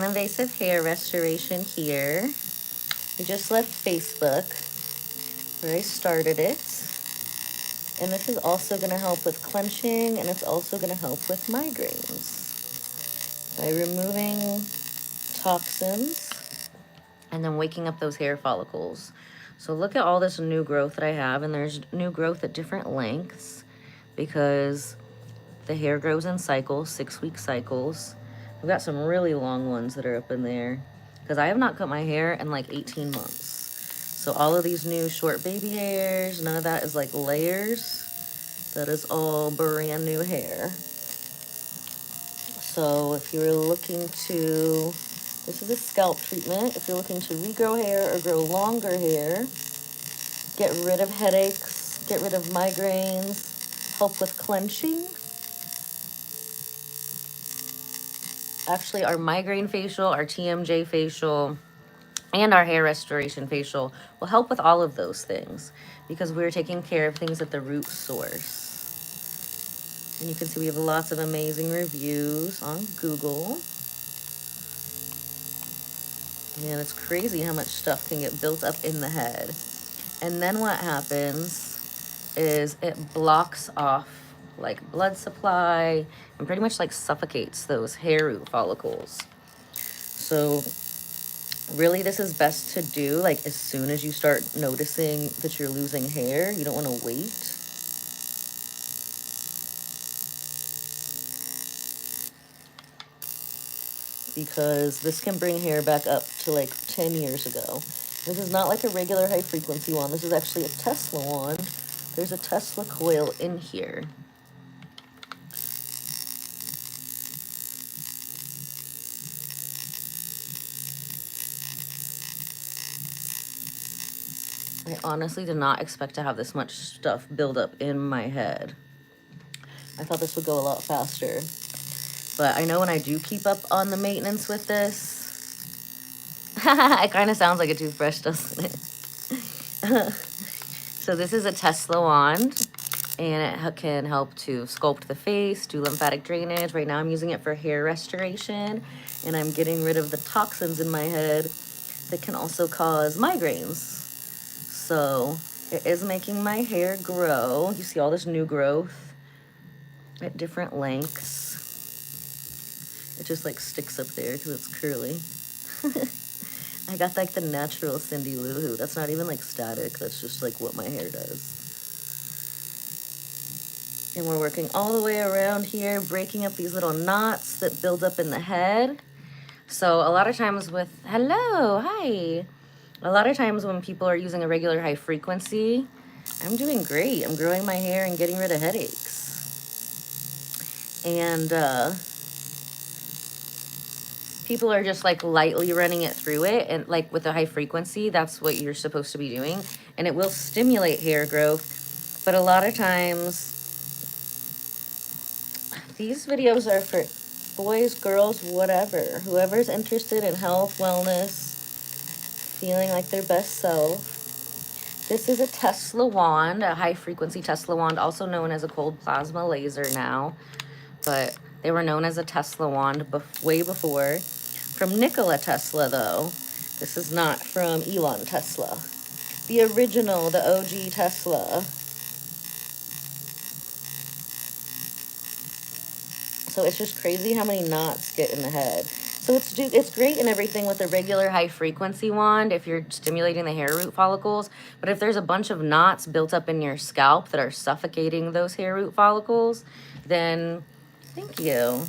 non-invasive hair restoration here. We just left Facebook where I started it. And this is also going to help with clenching, and it's also going to help with migraines by removing toxins and then waking up those hair follicles. So look at all this new growth that I have, and there's new growth at different lengths because the hair grows in cycles, 6-week cycles. I've got some really long ones that are up in there because I have not cut my hair in like 18 months. So all of these new short baby hairs, none of that is like layers. That is all brand new hair. So if you're looking to, this is a scalp treatment. If you're looking to regrow hair or grow longer hair, get rid of headaches, get rid of migraines, help with clenching. Actually, our migraine facial, our TMJ facial, and our hair restoration facial will help with all of those things because we're taking care of things at the root source. And you can see we have lots of amazing reviews on Google. And it's crazy how much stuff can get built up in the head. And then what happens is it blocks off like blood supply and pretty much like suffocates those hair root follicles. So really this is best to do like as soon as you start noticing that you're losing hair. You don't want to wait. Because this can bring hair back up to like 10 years ago. This is not like a regular high frequency wand. This is actually a Tesla wand. There's a Tesla coil in here. I honestly did not expect to have this much stuff build up in my head. I thought this would go a lot faster. But I know when I do keep up on the maintenance with this, it kind of sounds like a toothbrush, doesn't it? So this is a Tesla wand, and it can help to sculpt the face, do lymphatic drainage. Right now I'm using it for hair restoration, and I'm getting rid of the toxins in my head that can also cause migraines. So it is making my hair grow. You see all this new growth at different lengths. It just like sticks up there because it's curly. I got like the natural Cindy Lou Who. That's not even like static. That's just like what my hair does. And we're working all the way around here, breaking up these little knots that build up in the head. So a lot of times with, hello, hi. A lot of times when people are using a regular high frequency, I'm doing great. I'm growing my hair and getting rid of headaches. And people are just like lightly running it through it. And like with the high frequency, that's what you're supposed to be doing. And it will stimulate hair growth. But a lot of times, these videos are for boys, girls, whatever. Whoever's interested in health, wellness, feeling like their best self. This is a Tesla wand, a high-frequency Tesla wand, also known as a cold plasma laser now. But they were known as a Tesla wand way before. From Nikola Tesla, though. This is not from Elon Tesla. The original, the OG Tesla. So it's just crazy how many knots get in the head. So it's great and everything with a regular high frequency wand if you're stimulating the hair root follicles. But if there's a bunch of knots built up in your scalp that are suffocating those hair root follicles, then thank you.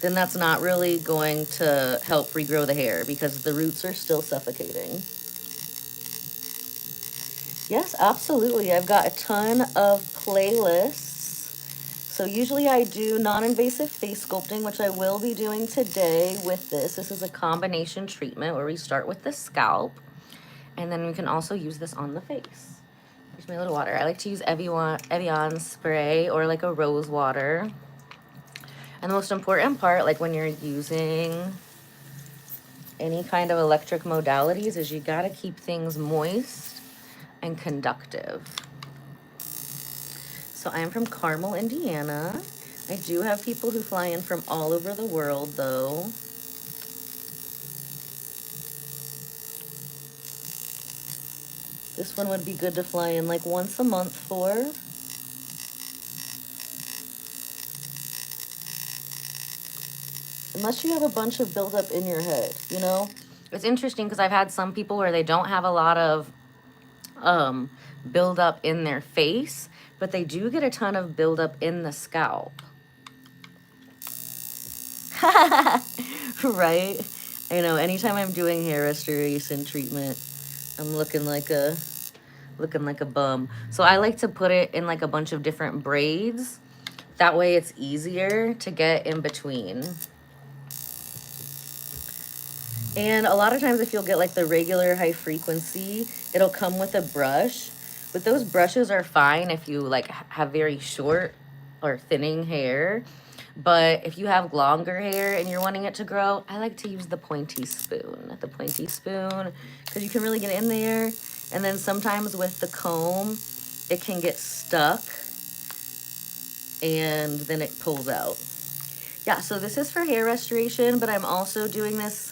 Then that's not really going to help regrow the hair because the roots are still suffocating. Yes, absolutely. I've got a ton of playlists. So usually I do non-invasive face sculpting, which I will be doing today with this. This is a combination treatment where we start with the scalp, and then we can also use this on the face. Here's my little water. I like to use Evian spray or like a rose water. And the most important part, like when you're using any kind of electric modalities, is you gotta keep things moist and conductive. So I'm from Carmel, Indiana. I do have people who fly in from all over the world, though. This one would be good to fly in like once a month for. Unless you have a bunch of buildup in your head, you know? It's interesting because I've had some people where they don't have a lot of buildup in their face, but they do get a ton of buildup in the scalp. Right? I know, anytime I'm doing hair restoration treatment, I'm looking like a bum. So I like to put it in like a bunch of different braids. That way it's easier to get in between. And a lot of times if you'll get like the regular high frequency, it'll come with a brush. But those brushes are fine if you like have very short or thinning hair. But if you have longer hair and you're wanting it to grow, I like to use the pointy spoon. The pointy spoon, because you can really get in there. And then sometimes with the comb, it can get stuck and then it pulls out. Yeah, so this is for hair restoration, but I'm also doing this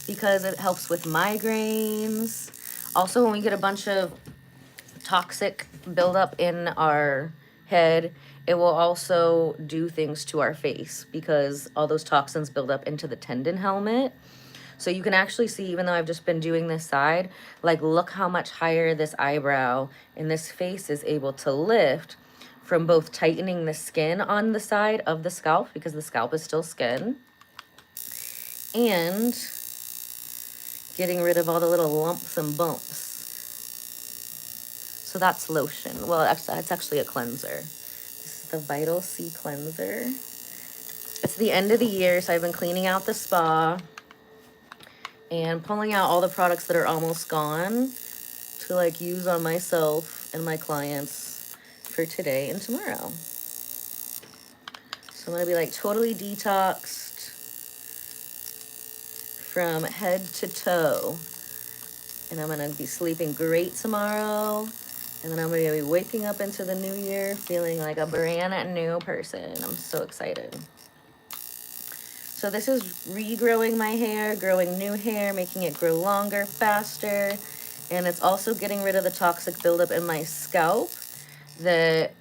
because it helps with migraines. Also, when we get a bunch of toxic buildup in our head, it will also do things to our face because all those toxins build up into the tendon helmet. So you can actually see, even though I've just been doing this side, like look how much higher this eyebrow in this face is able to lift from both tightening the skin on the side of the scalp, because the scalp is still skin, and getting rid of all the little lumps and bumps. So that's lotion. Well, it's actually a cleanser. This is the Vital C cleanser. It's the end of the year, so I've been cleaning out the spa and pulling out all the products that are almost gone to like use on myself and my clients for today and tomorrow. So I'm gonna be like totally detoxed from head to toe. And I'm gonna be sleeping great tomorrow. And then I'm gonna be waking up into the new year feeling like a brand new person. I'm so excited. So this is regrowing my hair, growing new hair, making it grow longer, faster. And it's also getting rid of the toxic buildup in my scalp that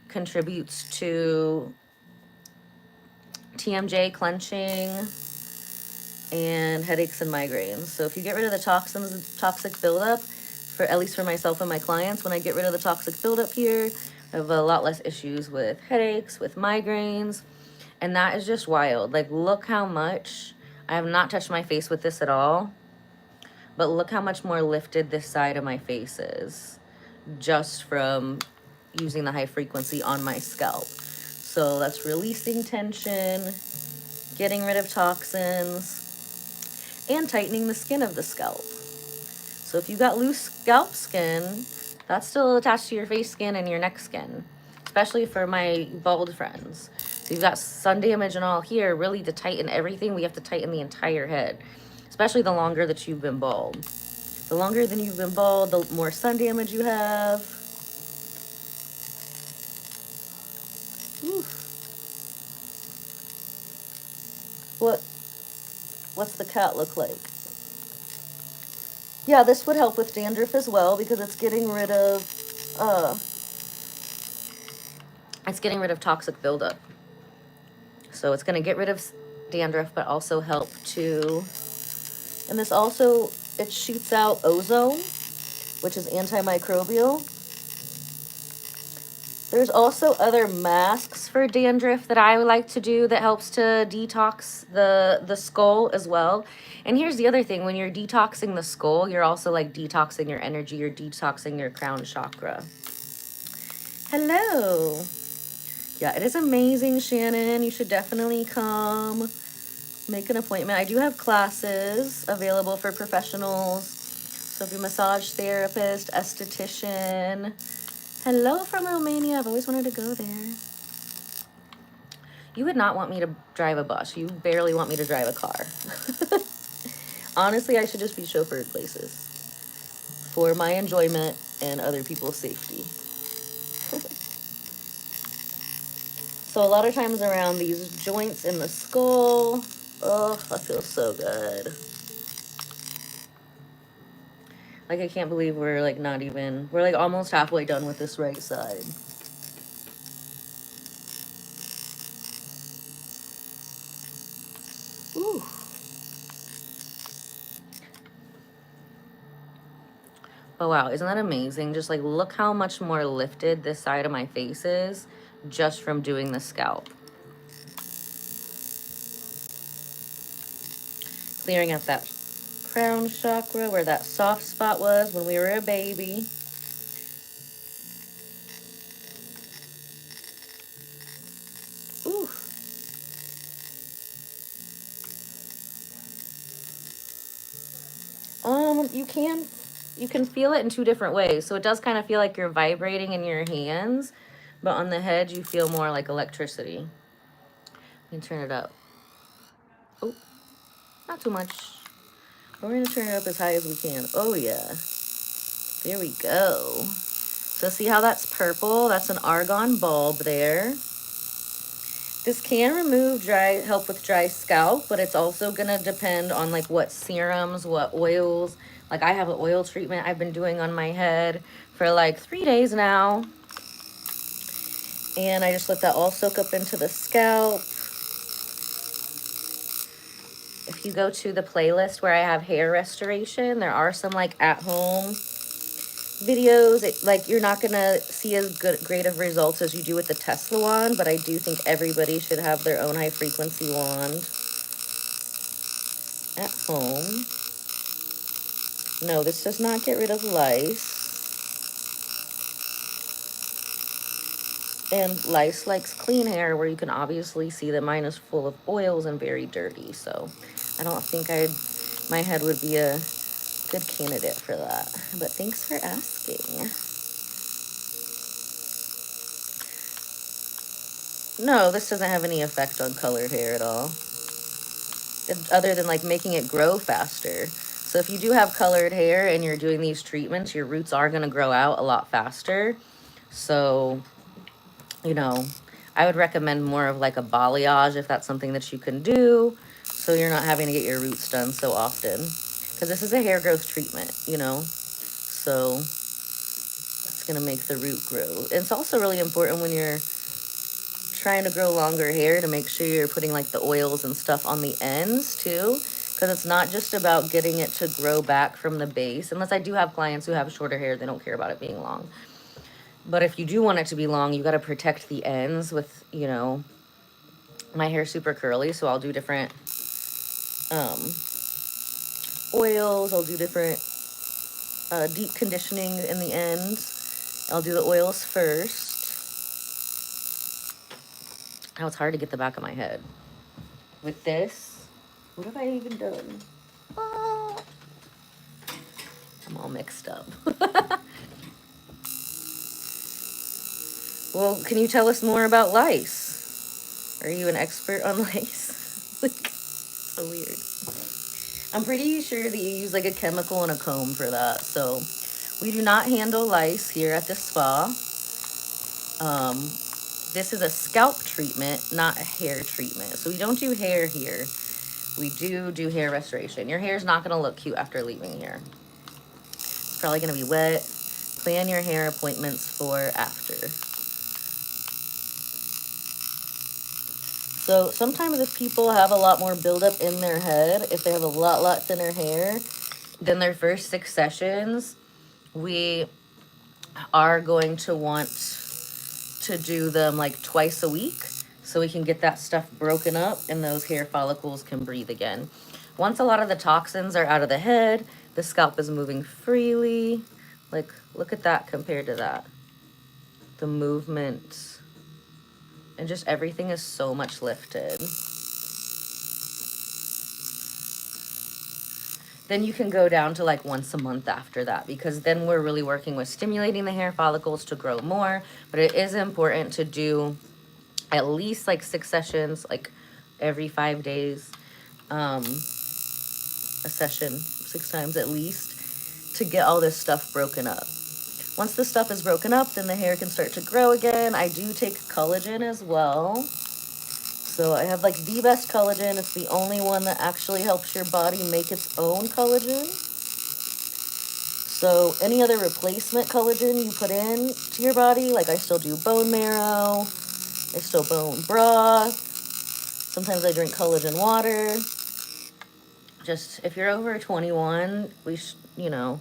contributes to TMJ, clenching, and headaches and migraines. So if you get rid of the toxic buildup, for at least for myself and my clients, when I get rid of the toxic buildup here, I have a lot less issues with headaches, with migraines, and that is just wild. Like, look how much, I have not touched my face with this at all, but look how much more lifted this side of my face is just from using the high frequency on my scalp. So that's releasing tension, getting rid of toxins, and tightening the skin of the scalp. So if you've got loose scalp skin, that's still attached to your face skin and your neck skin, especially for my bald friends. So you've got sun damage and all here. Really, to tighten everything, we have to tighten the entire head, especially the longer that you've been bald. The longer than you've been bald, the more sun damage you have. Oof. What's the cat look like? Yeah, this would help with dandruff as well because it's getting rid of toxic buildup. So it's going to get rid of dandruff, but also help to, and this also, it shoots out ozone, which is antimicrobial. There's also other masks for dandruff that I would like to do that helps to detox the skull as well. And here's the other thing, when you're detoxing the skull, you're also like detoxing your energy, you're detoxing your crown chakra. Hello. Yeah, it is amazing, Shannon. You should definitely come. Make an appointment. I do have classes available for professionals. So if you're a massage therapist, esthetician. Hello from Romania. I've always wanted to go there. You would not want me to drive a bus. You barely want me to drive a car. Honestly, I should just be chauffeured places for my enjoyment and other people's safety. So a lot of times around these joints in the skull, oh, I feel so good. Like, I can't believe we're like not even, we're like almost halfway done with this right side. Ooh. Oh wow, isn't that amazing? Just like look how much more lifted this side of my face is just from doing the scalp. Clearing out that crown chakra where that soft spot was when we were a baby. Ooh. You can feel it in two different ways. So it does kind of feel like you're vibrating in your hands, but on the head you feel more like electricity. You can turn it up. Oh, not too much. We're gonna turn it up as high as we can. Oh yeah. There we go. So see how that's purple? That's an argon bulb there. This can remove help with dry scalp, but it's also gonna depend on like what serums, what oils. Like I have an oil treatment I've been doing on my head for like 3 days now. And I just let that all soak up into the scalp. If you go to the playlist where I have hair restoration, there are some like at home videos. Like you're not gonna see as great of results as you do with the Tesla wand, but I do think everybody should have their own high frequency wand at home. No, this does not get rid of lice. And lice likes clean hair, where you can obviously see that mine is full of oils and very dirty. So I don't think my head would be a good candidate for that. But thanks for asking. No, this doesn't have any effect on colored hair at all. Other than like making it grow faster. So if you do have colored hair and you're doing these treatments, your roots are going to grow out a lot faster. So, you know, I would recommend more of like a balayage if that's something that you can do, so you're not having to get your roots done so often. Because this is a hair growth treatment, you know, so it's going to make the root grow. And it's also really important when you're trying to grow longer hair to make sure you're putting like the oils and stuff on the ends too, because it's not just about getting it to grow back from the base. Unless I do have clients who have shorter hair, they don't care about it being long. But if you do want it to be long, you got to protect the ends with, you know, my hair's super curly, so I'll do different oils. I'll do different deep conditioning in the ends. I'll do the oils first. Now it's hard to get the back of my head. With this, what have I even done? Oh, I'm all mixed up. Well, can you tell us more about lice? Are you an expert on lice? Like, so weird. I'm pretty sure that you use like a chemical and a comb for that. So we do not handle lice here at the spa. This is a scalp treatment, not a hair treatment. So we don't do hair here. We do hair restoration. Your hair is not going to look cute after leaving here. It's probably going to be wet. Plan your hair appointments for after. So sometimes if people have a lot more buildup in their head, if they have a lot thinner hair than their first 6 sessions, we are going to want to do them like twice a week so we can get that stuff broken up and those hair follicles can breathe again. Once a lot of the toxins are out of the head, the scalp is moving freely. Like, look at that compared to that. The movement and just everything is so much lifted. Then you can go down to like once a month after that, because then we're really working with stimulating the hair follicles to grow more. But it is important to do at least like 6 sessions, like every 5 days, a session 6 times at least, to get all this stuff broken up. Once the stuff is broken up, then the hair can start to grow again. I do take collagen as well. So I have like the best collagen. It's the only one that actually helps your body make its own collagen. So any other replacement collagen you put in to your body, like I still do bone marrow, I still bone broth, sometimes I drink collagen water. Just if you're over 21, you know,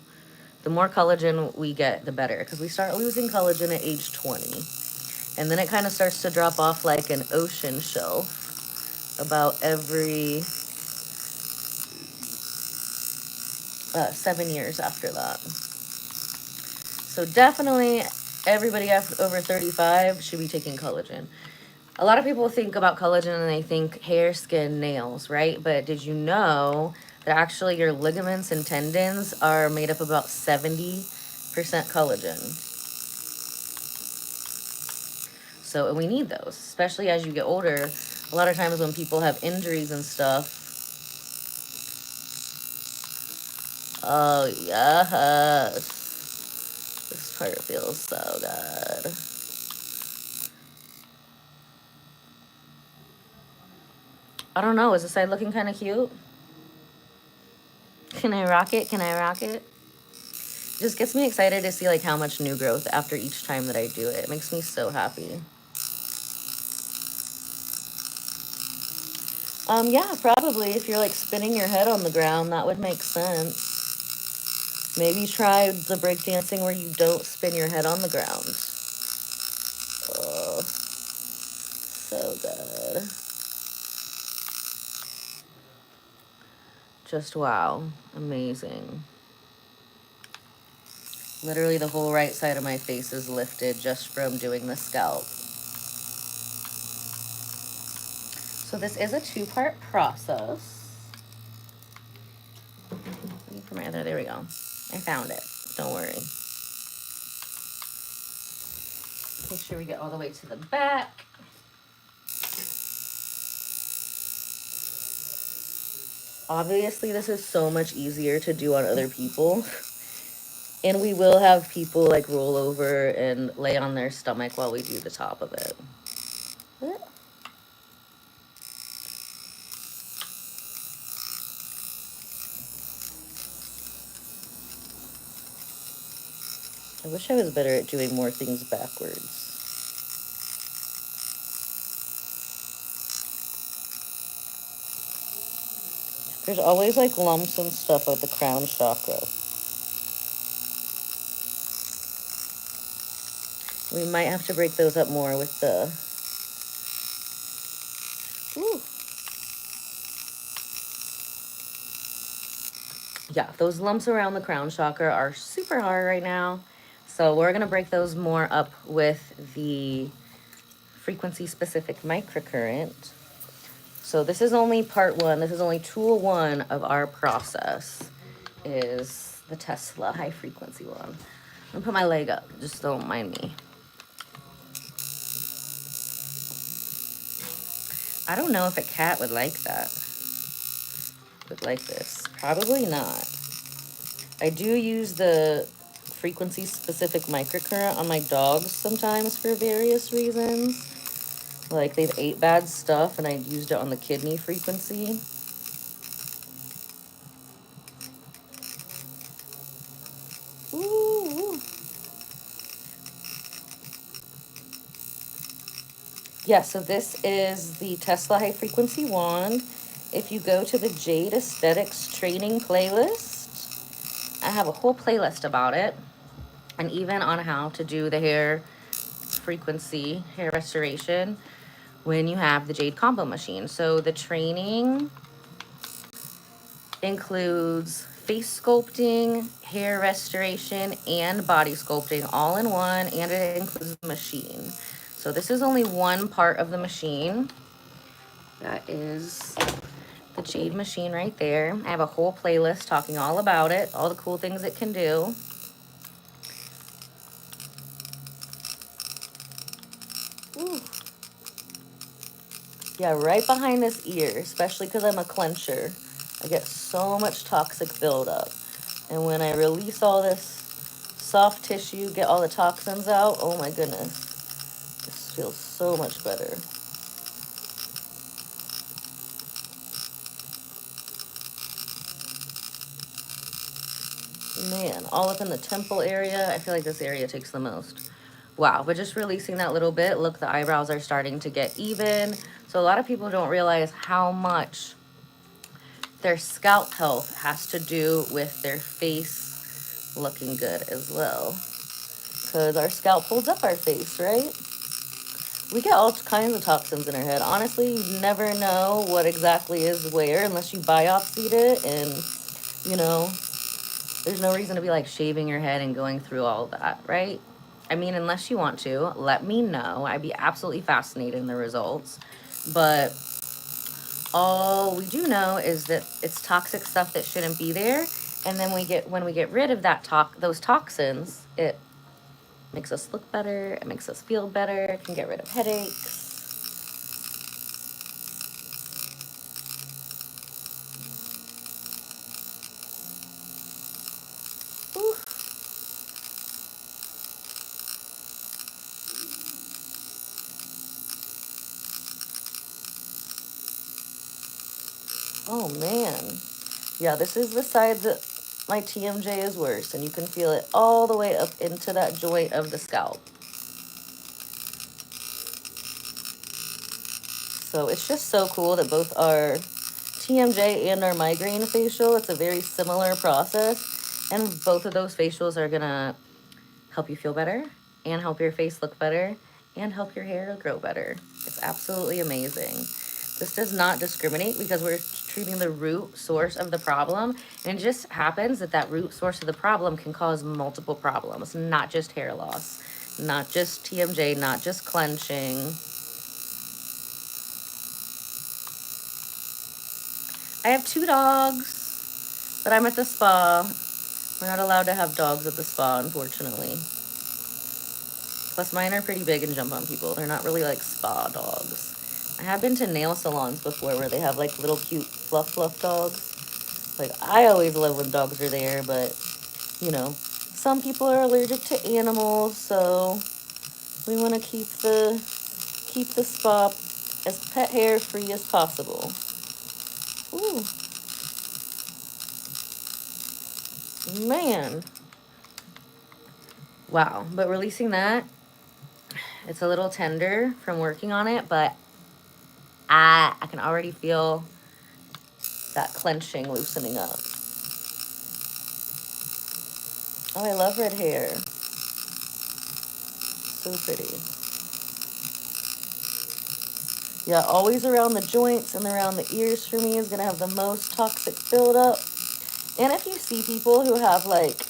the more collagen we get, the better, because we start losing collagen at age 20. And then it kind of starts to drop off like an ocean shelf about every 7 years after that. So definitely everybody over 35 should be taking collagen. A lot of people think about collagen and they think hair, skin, nails, right? But did you know that actually your ligaments and tendons are made up about 70% collagen? So we need those, especially as you get older. A lot of times when people have injuries and stuff. Oh, yes. This part feels so good. I don't know. Is this side looking kind of cute? Can I rock it? Can I rock it? Just gets me excited to see like how much new growth after each time that I do it. It makes me so happy. Yeah, probably if you're like spinning your head on the ground, that would make sense. Maybe try the breakdancing where you don't spin your head on the ground. Oh, so good. Just wow, amazing. Literally the whole right side of my face is lifted just from doing the scalp. So this is a 2-part process. For my other, there we go. I found it. Don't worry. Make sure we get all the way to the back. Obviously, this is so much easier to do on other people. And we will have people like roll over and lay on their stomach while we do the top of it. I wish I was better at doing more things backwards. There's always like lumps and stuff at the crown chakra. We might have to break those up more with the... Ooh. Yeah, those lumps around the crown chakra are super hard right now. So we're going to break those more up with the frequency-specific microcurrent. So this is only part 1. This is only tool 1 of our process, is the Tesla high-frequency one. I'm going to put my leg up. Just don't mind me. I don't know if a cat would like that. Would like this. Probably not. I do use the frequency-specific microcurrent on my dogs sometimes for various reasons. Like, they've ate bad stuff, and I used it on the kidney frequency. Ooh. Yeah, so this is the Tesla High Frequency Wand. If you go to the Jade Aesthetics training playlist, I have a whole playlist about it. And even on how to do the hair frequency, hair restoration, when you have the Jade Combo Machine. So the training includes face sculpting, hair restoration, and body sculpting all in one, and it includes the machine. So this is only one part of the machine. That is the Jade machine right there. I have a whole playlist talking all about it, all the cool things it can do. Ooh. Yeah, right behind this ear, especially because I'm a clencher, I get so much toxic buildup. And when I release all this soft tissue, get all the toxins out, oh my goodness. This feels so much better. Man, all up in the temple area. I feel like this area takes the most. Wow, but just releasing that little bit. Look, the eyebrows are starting to get even. So a lot of people don't realize how much their scalp health has to do with their face looking good as well. Because our scalp holds up our face, right? We get all kinds of toxins in our head. Honestly, you never know what exactly is where unless you biopsied it. And, you know, there's no reason to be like shaving your head and going through all of that, right? I mean, unless you want to, let me know. I'd be absolutely fascinated in the results. But all we do know is that it's toxic stuff that shouldn't be there. And then when we get rid of those toxins, it makes us look better, it makes us feel better, it can get rid of headaches. Ooh. Oh man. Yeah, this is the side that my TMJ is worse, and you can feel it all the way up into that joint of the scalp. So it's just so cool that both our TMJ and our migraine facial, it's a very similar process. And both of those facials are gonna help you feel better and help your face look better and help your hair grow better. It's absolutely amazing. This does not discriminate because we're treating the root source of the problem. And it just happens that that root source of the problem can cause multiple problems, not just hair loss, not just TMJ, not just clenching. I have 2 dogs, but I'm at the spa. We're not allowed to have dogs at the spa, unfortunately. Plus, mine are pretty big and jump on people. They're not really like spa dogs. I have been to nail salons before where they have like little cute fluff dogs. Like, I always love when dogs are there, but, you know, some people are allergic to animals, so we want to keep the spa as pet hair free as possible. Ooh. Man. Wow. But releasing that, it's a little tender from working on it, but I can already feel that clenching loosening up. Oh, I love red hair. So pretty. Yeah, always around the joints and around the ears for me is going to have the most toxic buildup. And if you see people who have like,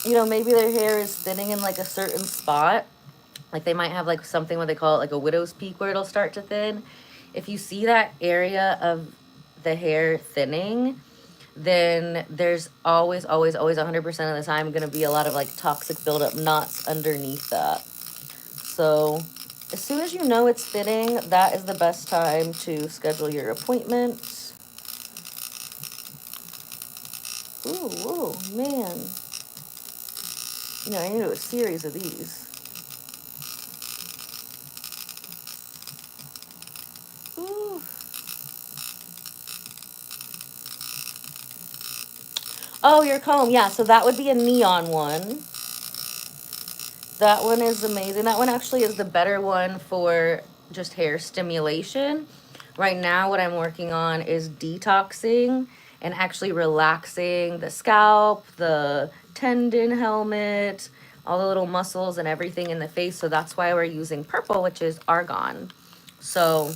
you know, maybe their hair is thinning in like a certain spot, like they might have like something what they call it like a widow's peak where it'll start to thin. If you see that area of the hair thinning, then there's always 100% of the time going to be a lot of like toxic buildup knots underneath that. So as soon as you know it's thinning, that is the best time to schedule your appointment. Ooh, man. You know, I need to do a series of these. Ooh. Oh, your comb. Yeah, so that would be a neon one. That one is amazing. That one actually is the better one for just hair stimulation. Right now, what I'm working on is detoxing and actually relaxing the scalp, the tendon helmet, all the little muscles and everything in the face. So that's why we're using purple, which is argan. So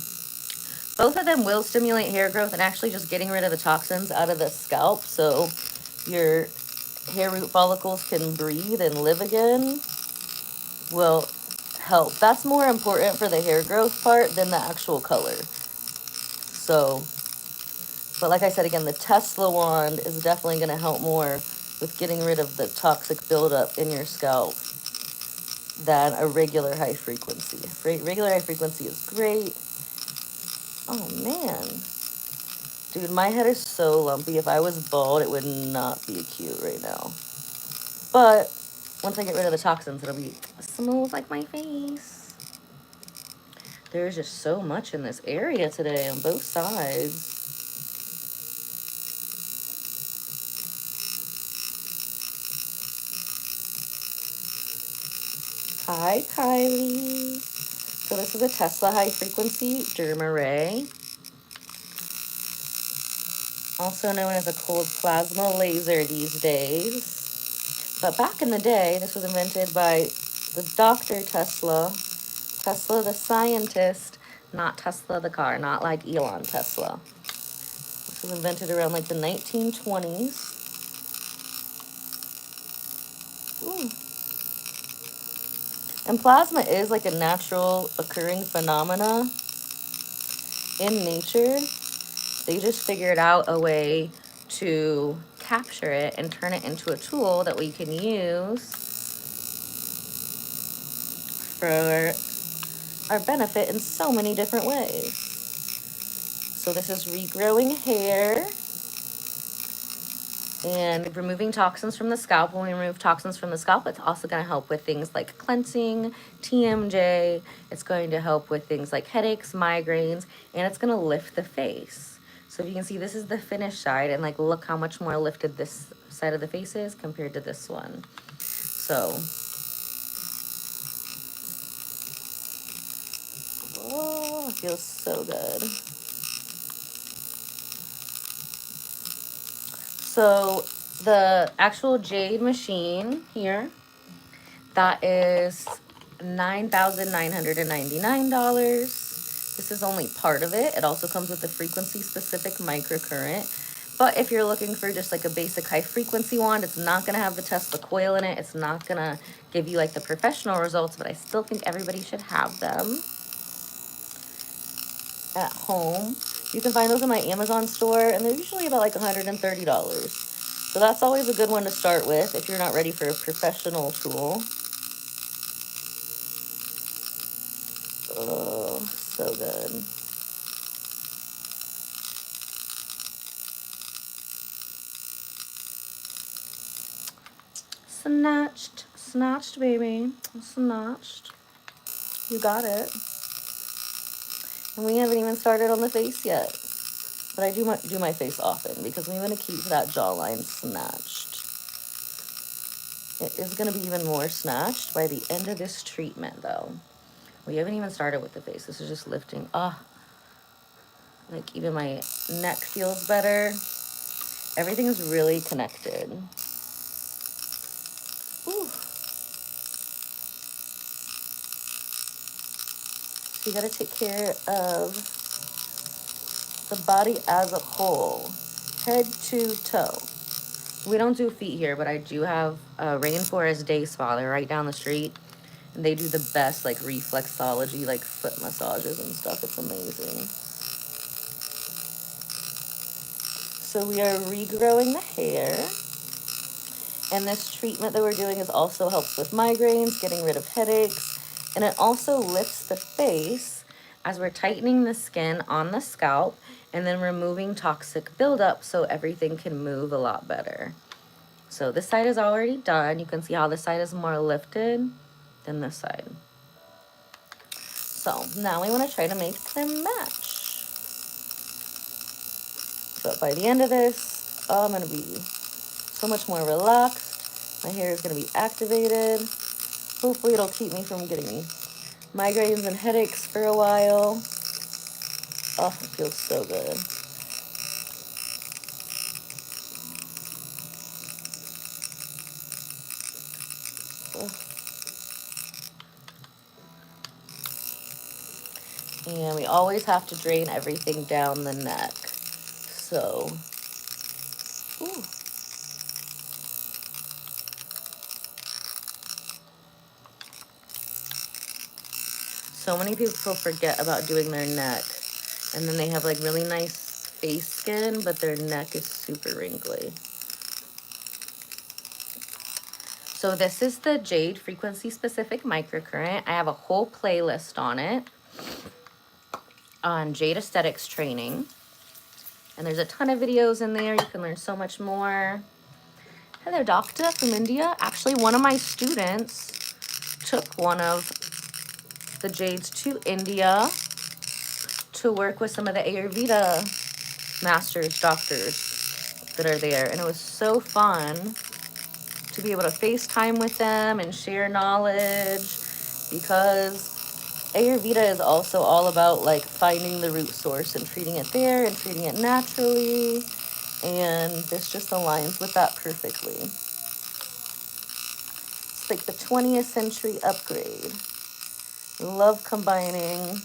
both of them will stimulate hair growth and actually just getting rid of the toxins out of the scalp. So your hair root follicles can breathe and live again will help. That's more important for the hair growth part than the actual color. So, but like I said again, the Tesla wand is definitely going to help more with getting rid of the toxic buildup in your scalp than a regular high frequency. Regular high frequency is great. Oh man. Dude, my head is so lumpy. If I was bald, it would not be cute right now. But once I get rid of the toxins, it'll be smooth like my face. There's just so much in this area today on both sides. Hi, Kylie. So this is a Tesla high frequency derma ray, also known as a cold plasma laser these days. But back in the day, this was invented by the Dr. Tesla, Tesla the scientist, not Tesla the car, not like Elon Tesla. This was invented around like the 1920s. Ooh. And plasma is like a natural occurring phenomena in nature. They just figured out a way to capture it and turn it into a tool that we can use for our benefit in so many different ways. So this is regrowing hair and removing toxins from the scalp. When we remove toxins from the scalp, it's also going to help with things like cleansing, TMJ. It's going to help with things like headaches, migraines, and it's going to lift the face. So if you can see, this is the finished side, and like look how much more lifted this side of the face is compared to this one. So, oh, it feels so good. So the actual jade machine here, that is $9,999. This is only part of it. It also comes with a frequency-specific microcurrent. But if you're looking for just like a basic high-frequency wand, it's not going to have the Tesla coil in it. It's not going to give you like the professional results, but I still think everybody should have them at home. You can find those in my Amazon store, and they're usually about like $130. So that's always a good one to start with if you're not ready for a professional tool. Oh, so good. Snatched, baby. Snatched. You got it. And we haven't even started on the face yet. But I do my face often because we want to keep that jawline snatched. It is going to be even more snatched by the end of this treatment, though. We haven't even started with the face. This is just lifting. Like even my neck feels better. Everything is really connected. Ooh. So you got to take care of the body as a whole, head to toe. We don't do feet here, but I do have a Rainforest Day Spa. They're right down the street. And they do the best like reflexology, like foot massages and stuff. It's amazing. So we are regrowing the hair. And this treatment that we're doing is also helps with migraines, getting rid of headaches. And it also lifts the face as we're tightening the skin on the scalp and then removing toxic buildup so everything can move a lot better. So this side is already done. You can see how this side is more lifted than this side. So now we want to try to make them match. So by the end of this, I'm going to be so much more relaxed. My hair is going to be activated. Hopefully it'll keep me from getting migraines and headaches for a while. Oh, it feels so good. Oh. And we always have to drain everything down the neck. So, ooh. So many people forget about doing their neck. And then they have like really nice face skin, but their neck is super wrinkly. So this is the Jade Frequency Specific Microcurrent. I have a whole playlist on it on Jade Aesthetics Training. And there's a ton of videos in there. You can learn so much more. Hello, doctor from India. Actually, one of my students took one of the Jades to India to work with some of the Ayurveda masters, doctors that are there. And it was so fun to be able to FaceTime with them and share knowledge because Ayurveda is also all about like finding the root source and treating it there and treating it naturally. And this just aligns with that perfectly. It's like the 20th century upgrade. Love combining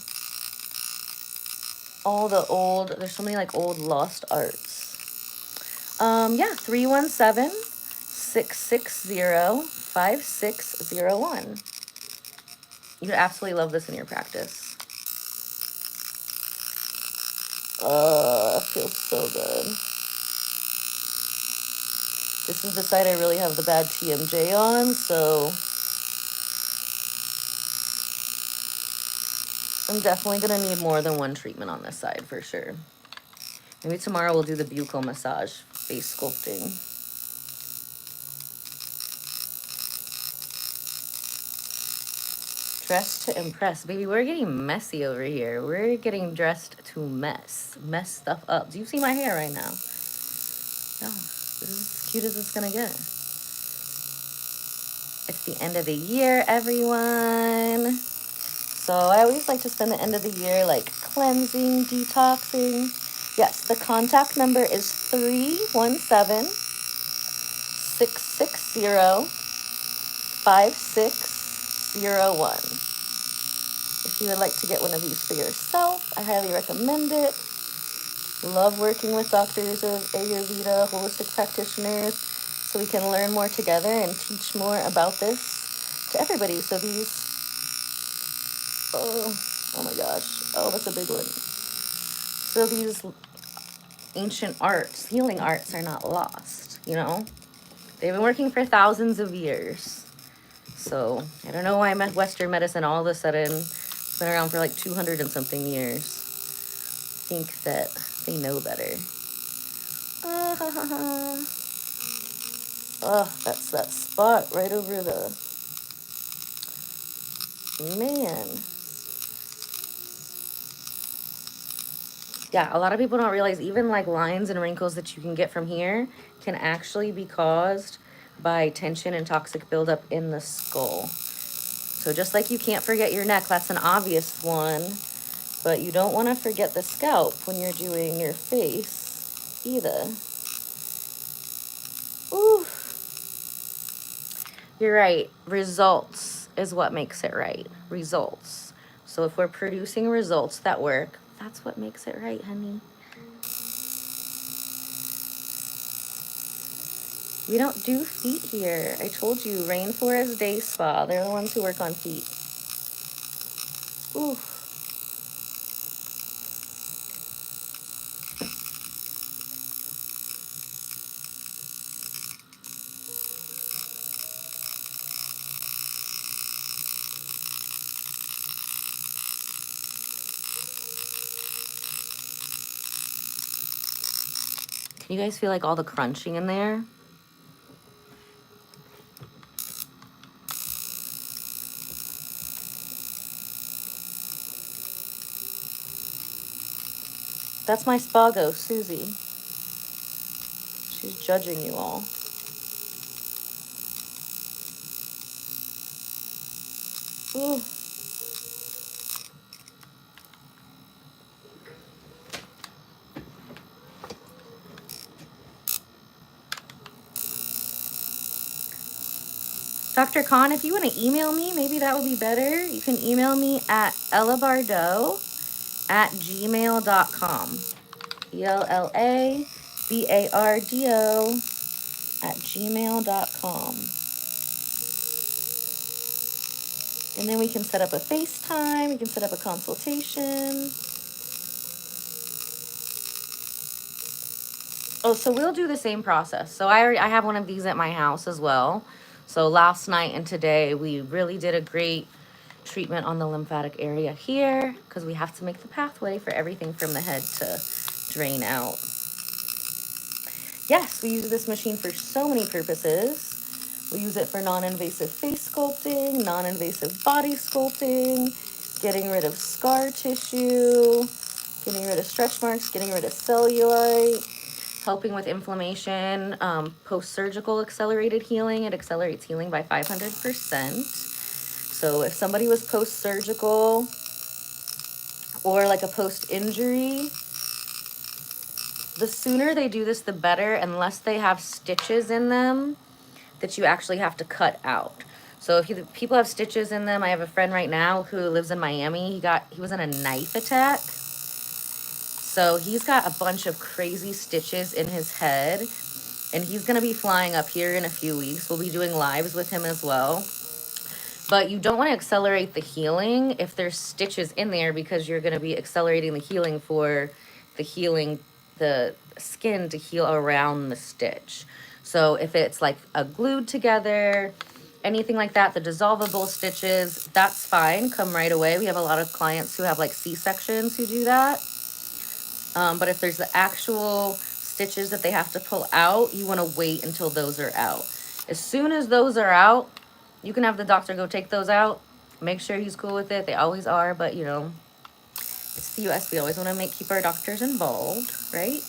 all the old, there's so many like old lost arts. Yeah, 317-660-5601. You'd absolutely love this in your practice. It feels so good. This is the side I really have the bad TMJ on, so I'm definitely gonna need more than one treatment on this side for sure. Maybe tomorrow we'll do the buccal massage, face sculpting. Dressed to impress. Baby, we're getting messy over here. We're getting dressed to mess stuff up. Do you see my hair right now? Oh, this is as cute as it's gonna get. It's the end of the year, everyone. So I always like to spend the end of the year like cleansing, detoxing. Yes, the contact number is 317-660-5601. If you would like to get one of these for yourself, I highly recommend it. Love working with doctors of Ayurveda, holistic practitioners, so we can learn more together and teach more about this to everybody. So these, oh my gosh, oh, that's a big one. So these ancient arts, healing arts, are not lost, you know? They've been working for thousands of years. So I don't know why Western medicine all of a sudden has been around for like 200 and something years. Think that they know better. Oh, that's that spot right over the, man. Yeah, a lot of people don't realize even like lines and wrinkles that you can get from here can actually be caused by tension and toxic buildup in the skull. So just like you can't forget your neck, that's an obvious one, but you don't want to forget the scalp when you're doing your face either. Ooh. You're right. Results is what makes it right. Results. So if we're producing results that work, that's what makes it right, honey. We don't do feet here. I told you, Rainforest Day Spa. They're the ones who work on feet. Ooh. Can you guys feel like all the crunching in there? That's my spa ghost, Susie. She's judging you all. Ooh. Dr. Khan, if you want to email me, maybe that would be better. You can email me at ellabardo@gmail.com. ELLABARDO@gmail.com. And then we can set up a FaceTime. We can set up a consultation. Oh, so we'll do the same process. So I have one of these at my house as well. So last night and today, we really did a great treatment on the lymphatic area here because we have to make the pathway for everything from the head to drain out. Yes, we use this machine for so many purposes. We use it for non-invasive face sculpting, non-invasive body sculpting, getting rid of scar tissue, getting rid of stretch marks, getting rid of cellulite, helping with inflammation, post-surgical accelerated healing. It accelerates healing by 500%. So if somebody was post-surgical or like a post-injury, the sooner they do this, the better, unless they have stitches in them that you actually have to cut out. So if people have stitches in them, I have a friend right now who lives in Miami. He was in a knife attack. So he's got a bunch of crazy stitches in his head, and he's gonna be flying up here in a few weeks. We'll be doing lives with him as well. But you don't want to accelerate the healing if there's stitches in there, because you're going to be accelerating the healing for the skin to heal around the stitch. So if it's like a glued together, anything like that, the dissolvable stitches, that's fine. Come right away. We have a lot of clients who have like C-sections who do that. But if there's the actual stitches that they have to pull out, you want to wait until those are out. As soon as those are out, you can have the doctor go take those out. Make sure he's cool with it. They always are, but you know, it's the US. We always want to keep our doctors involved, right?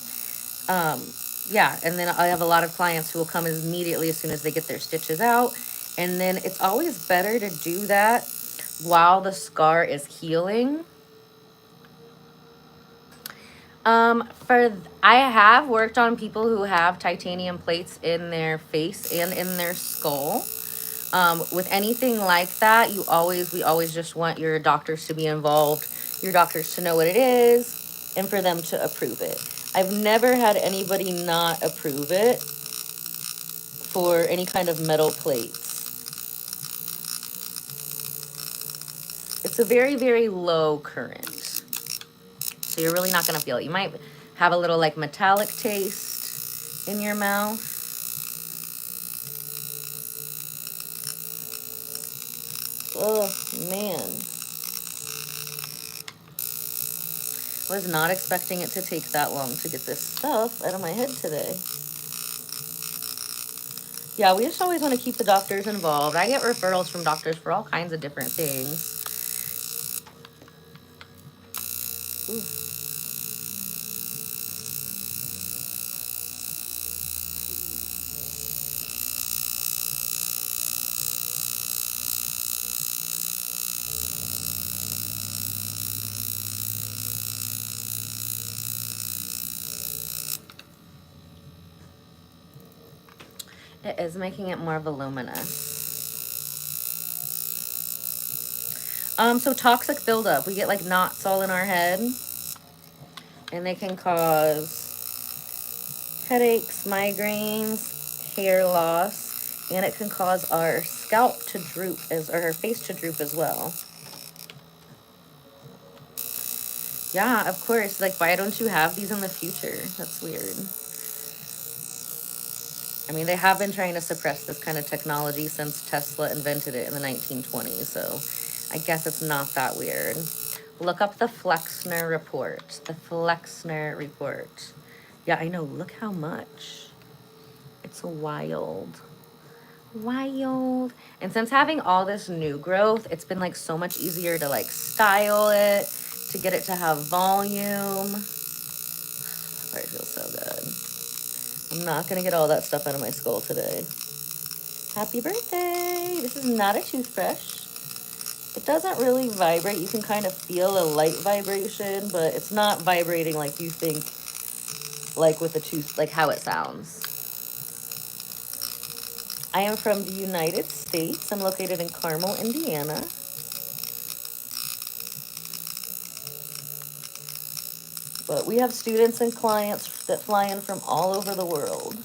Yeah, and then I have a lot of clients who will come immediately as soon as they get their stitches out. And then it's always better to do that while the scar is healing. I have worked on people who have titanium plates in their face and in their skull. With anything like that, we always just want your doctors to be involved, your doctors to know what it is, and for them to approve it. I've never had anybody not approve it for any kind of metal plates. It's a very, very low current, so you're really not going to feel it. You might have a little like metallic taste in your mouth. Oh, man. I was not expecting it to take that long to get this stuff out of my head today. Yeah, we just always want to keep the doctors involved. I get referrals from doctors for all kinds of different things. Ooh. It is making it more voluminous. So toxic buildup. We get like knots all in our head, and they can cause headaches, migraines, hair loss, and it can cause our scalp to droop or our face to droop as well. Yeah, of course. Like, why don't you have these in the future? That's weird. I mean, they have been trying to suppress this kind of technology since Tesla invented it in the 1920s, so I guess it's not that weird. Look up the Flexner report. The Flexner report. Yeah, I know. Look how much. It's wild. Wild. And since having all this new growth, it's been like so much easier to like style it, to get it to have volume. Oh, it feels so good. I'm not going to get all that stuff out of my skull today. Happy birthday. This is not a toothbrush. It doesn't really vibrate. You can kind of feel a light vibration, but it's not vibrating like you think, like with a tooth, like how it sounds. I am from the United States. I'm located in Carmel, Indiana. But we have students and clients that fly in from all over the world.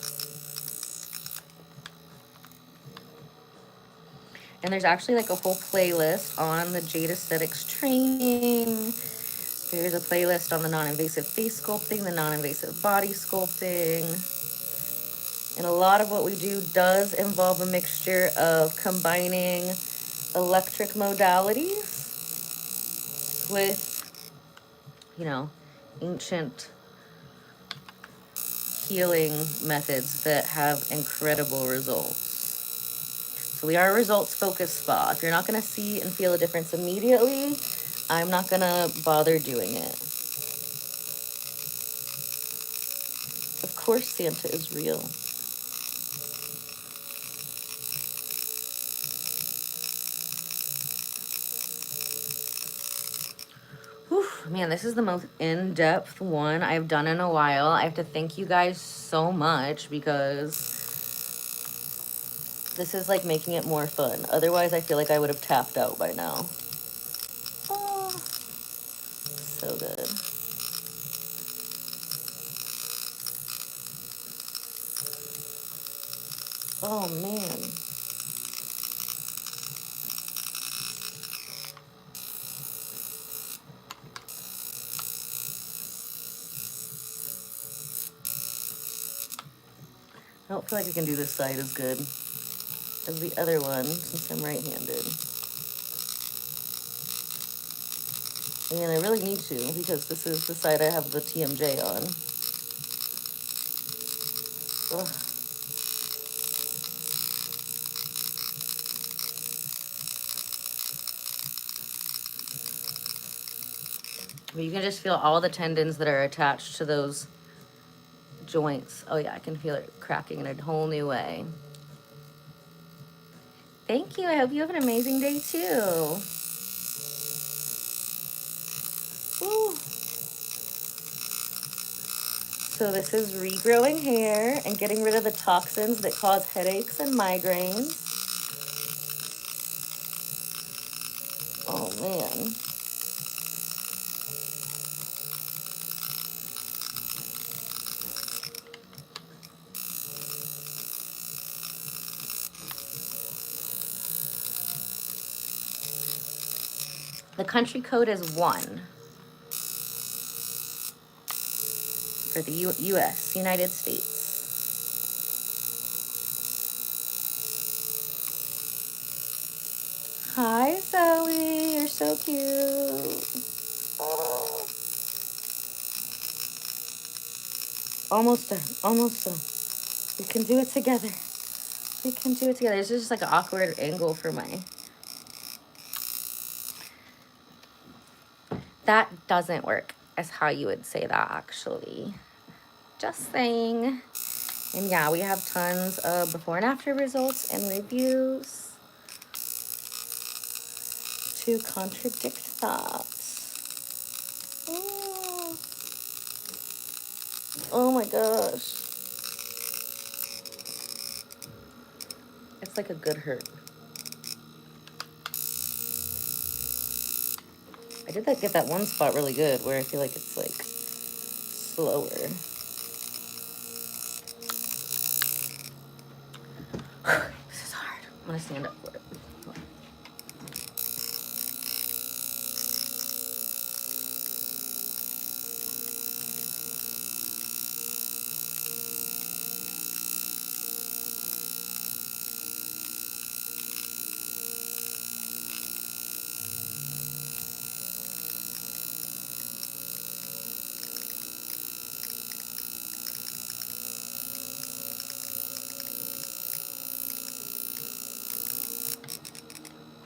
And there's actually like a whole playlist on the Jade Aesthetics training. There's a playlist on the non-invasive face sculpting, the non-invasive body sculpting. And a lot of what we do does involve a mixture of combining electric modalities with, you know, ancient healing methods that have incredible results. So we are a results-focused spa. If you're not going to see and feel a difference immediately, I'm not going to bother doing it. Of course Santa is real. Man, this is the most in-depth one I've done in a while. I have to thank you guys so much because this is like making it more fun. Otherwise, I feel like I would have tapped out by now. Oh, so good. Oh, man. I don't feel like I can do this side as good as the other one since I'm right-handed. And I really need to because this is the side I have the TMJ on. Ugh. But you can just feel all the tendons that are attached to those joints. Oh yeah, I can feel it cracking in a whole new way. Thank you. I hope you have an amazing day too. Woo. So this is regrowing hair and getting rid of the toxins that cause headaches and migraines. Oh man. The country code is 1 for the US, United States. Hi, Zoe. You're so cute. Oh. Almost done. Almost done. We can do it together. We can do it together. This is just like an awkward angle for my... That doesn't work, is how you would say that, actually. Just saying. And yeah, we have tons of before and after results and reviews to contradict that. Oh, oh my gosh. It's like a good hurt. I did get that one spot really good where I feel like it's like slower. This is hard. I'm gonna stand up for it.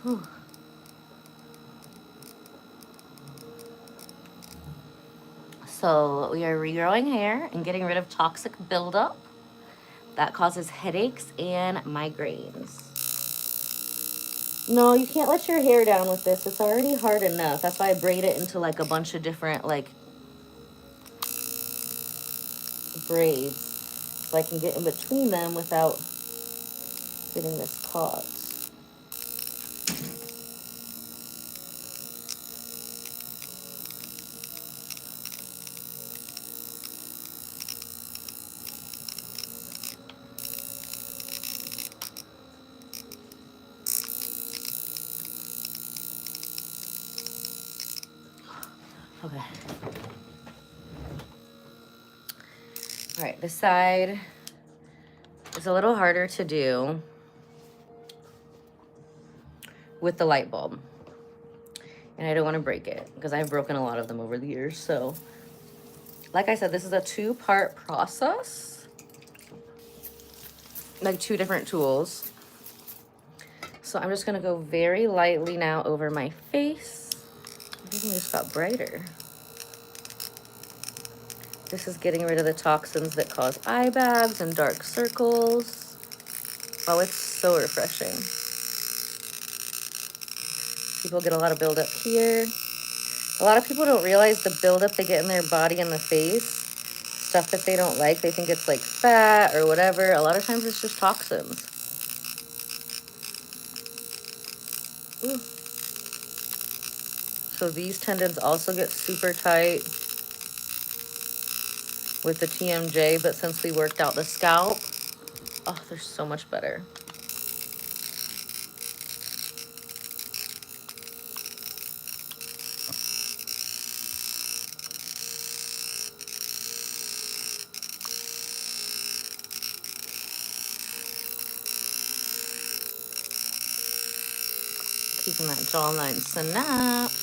Whew. So we are regrowing hair and getting rid of toxic buildup that causes headaches and migraines. No, you can't let your hair down with this. It's already hard enough. That's why I braid it into like a bunch of different like braids so I can get in between them without getting this caught. Okay. All right, this side is a little harder to do with the light bulb. And I don't want to break it because I've broken a lot of them over the years. So, like I said, this is a 2-part process. Like 2 different tools. So I'm just going to go very lightly now over my face. Everything just got brighter. This is getting rid of the toxins that cause eye bags and dark circles. Oh, it's so refreshing. People get a lot of buildup here. A lot of people don't realize the buildup they get in their body and the face, stuff that they don't like. They think it's like fat or whatever. A lot of times it's just toxins. Ooh. So these tendons also get super tight with the TMJ, but since we worked out the scalp, oh, they're so much better. Keeping that jawline snapped.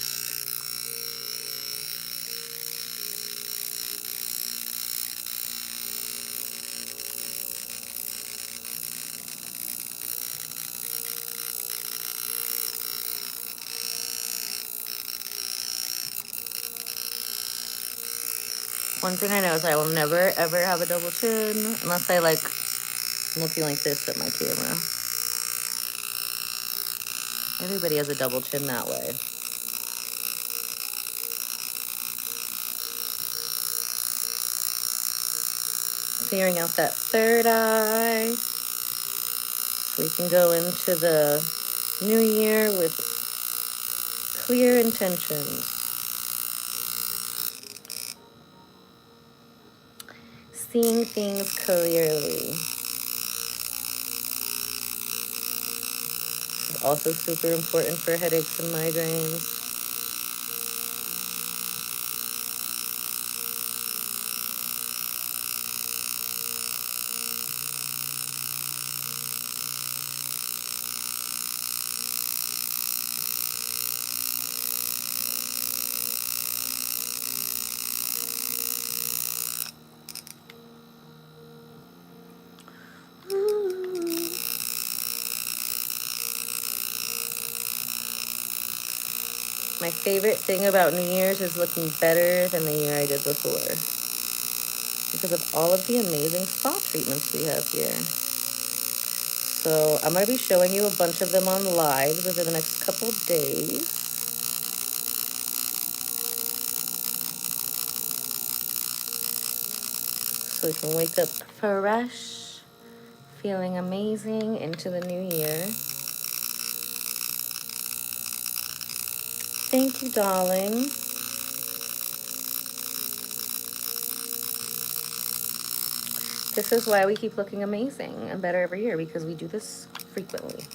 One thing I know is I will never, ever have a double chin unless I like looking like this at my camera. Everybody has a double chin that way. Clearing out that third eye. So we can go into the new year with clear intentions. Seeing things clearly. This is also super important for headaches and migraines. My favorite thing about New Year's is looking better than the year I did before, because of all of the amazing spa treatments we have here. So I'm going to be showing you a bunch of them on lives over the next couple days. So we can wake up fresh, feeling amazing into the new year. Thank you, darling. This is why we keep looking amazing and better every year, because we do this frequently.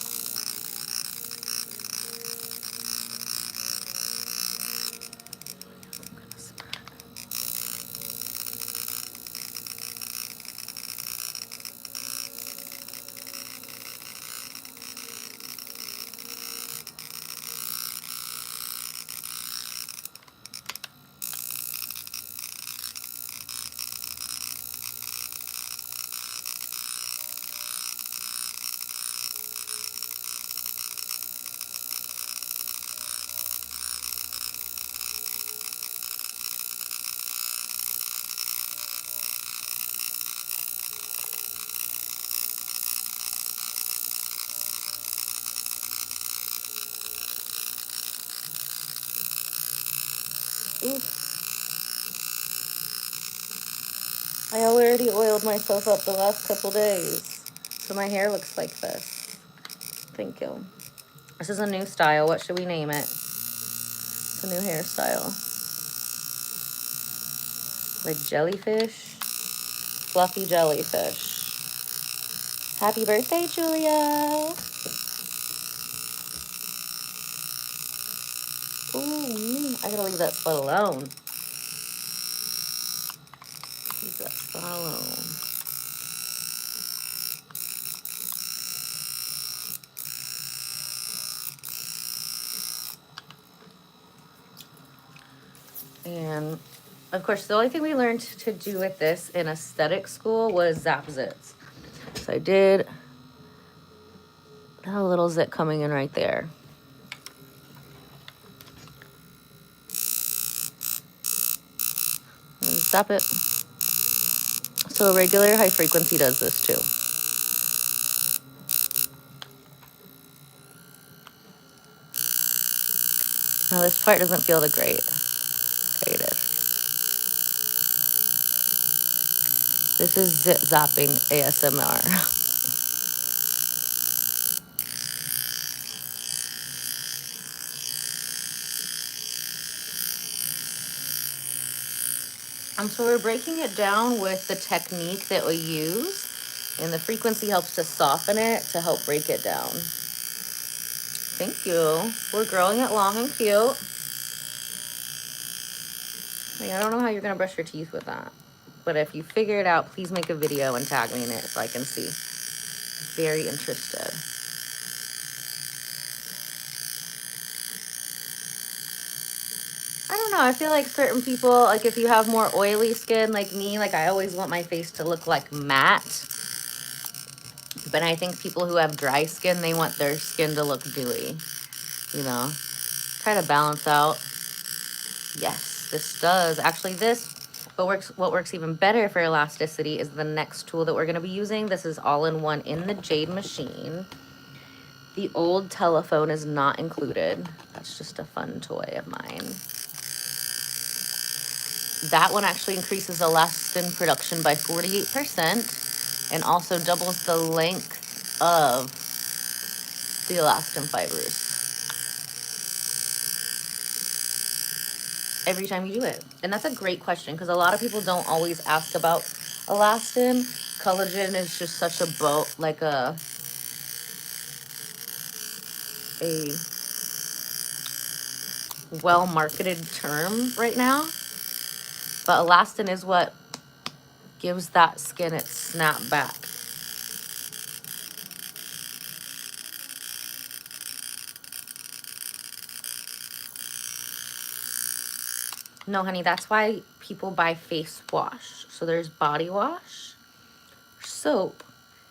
Oof. I already oiled myself up the last couple days, so my hair looks like this. Thank you. This is a new style. What should we name it? It's a new hairstyle. Like jellyfish? Fluffy jellyfish. Happy birthday, Julia! Ooh, I gotta leave that spot alone. Leave that spot alone. And of course, the only thing we learned to do with this in aesthetic school was zap zits. So I did have a little zit coming in right there. And zap it. So a regular high frequency does this too. Now this part doesn't feel the great. This is zip zapping ASMR. So we're breaking it down with the technique that we use, and the frequency helps to soften it to help break it down. Thank you. We're growing it long and cute. I don't know how you're gonna brush your teeth with that, but if you figure it out, please make a video and tag me in it so I can see. Very interested. I don't know. I feel like certain people, like if you have more oily skin like me, like I always want my face to look like matte. But I think people who have dry skin, they want their skin to look dewy, you know? Try to balance out. Yes, this does. Actually, what works even better for elasticity is the next tool that we're gonna be using. This is all-in-one in the Jade machine. The old telephone is not included. That's just a fun toy of mine. That one actually increases elastin production by 48% and also doubles the length of the elastin fibers every time you do it. And that's a great question because a lot of people don't always ask about elastin. Collagen is just such a well-marketed term right now. But elastin is what gives that skin its snap back. No, honey, that's why people buy face wash. So there's body wash, soap,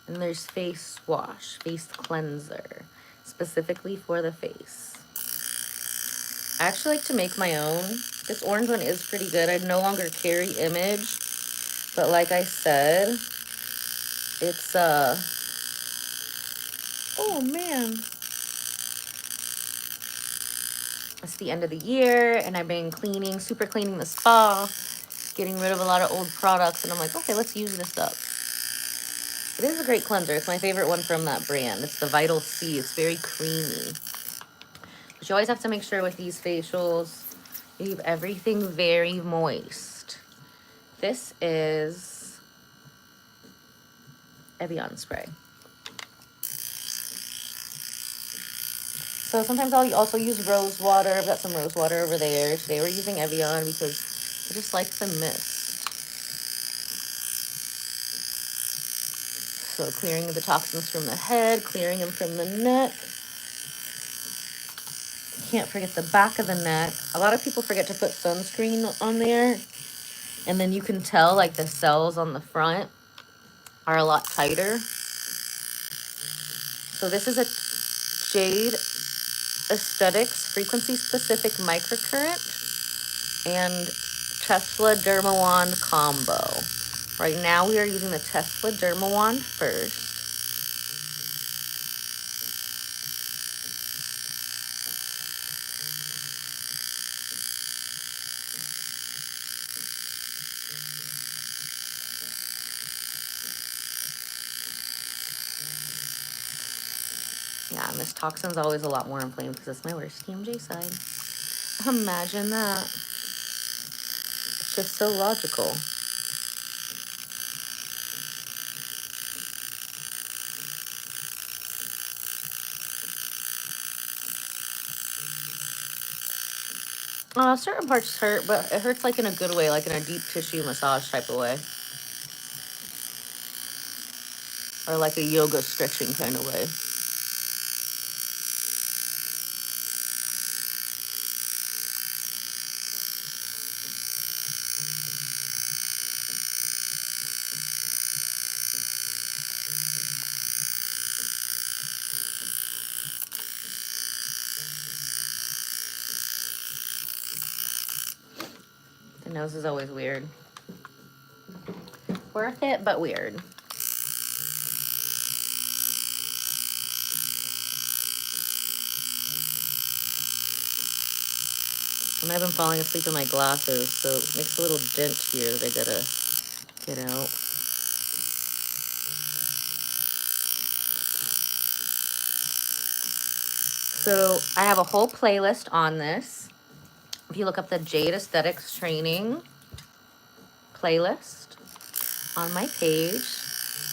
and there's face wash, face cleanser, specifically for the face. I actually like to make my own. This orange one is pretty good. I no longer carry Image, but like I said, it's oh man. It's the end of the year and I've been super cleaning the spa, getting rid of a lot of old products, and I'm like, okay, let's use this up. It is a great cleanser. It's my favorite one from that brand. It's the Vital C. It's very creamy. But you always have to make sure with these facials, you leave everything very moist. This is Evian spray. So sometimes I'll also use rose water. I've got some rose water over there. Today we're using Evian because I just like the mist. So clearing the toxins from the head, clearing them from the neck. Can't forget the back of the neck. A lot of people forget to put sunscreen on there. And then you can tell like the cells on the front are a lot tighter. So this is a Jade Aesthetics frequency specific microcurrent and Tesla Dermawand combo. Right now we are using the Tesla Dermawand first. Yeah, and this toxin's always a lot more inflamed because it's my worst TMJ side. Imagine that. It's just so logical. Certain parts hurt, but it hurts like in a good way, like in a deep tissue massage type of way. Or like a yoga stretching kind of way. The nose is always weird. Worth it, but weird. And I've been falling asleep in my glasses, so it makes a little dent here that I gotta get out. So I have a whole playlist on this. If you look up the Jade Aesthetics Training playlist on my page,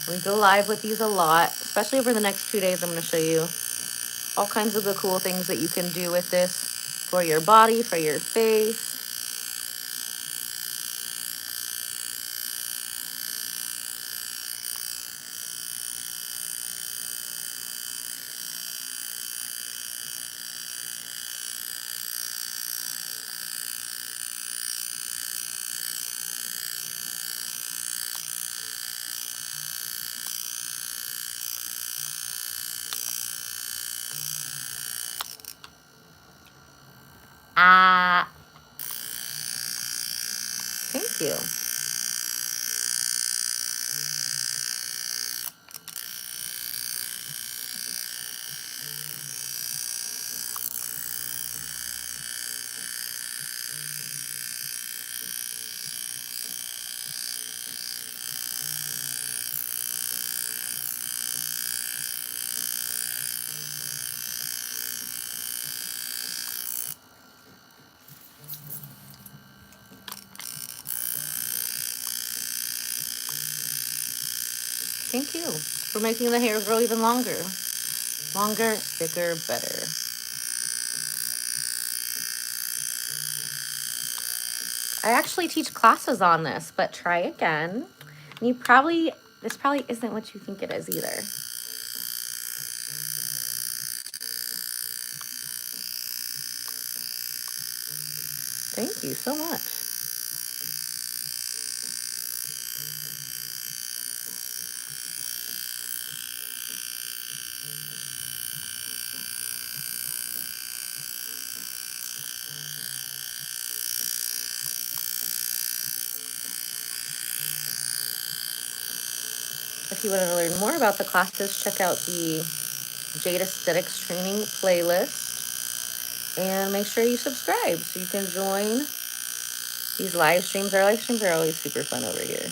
we go live with these a lot, especially over the next 2 days. I'm going to show you all kinds of the cool things that you can do with this for your body, for your face. Ah, thank you. Thank you for making the hair grow even longer. Longer, thicker, better. I actually teach classes on this, but try again. And this probably isn't what you think it is either. Thank you so much. If you want to learn more about the classes, check out the Jade Aesthetics Training playlist. And make sure you subscribe so you can join these live streams. Our live streams are always super fun over here.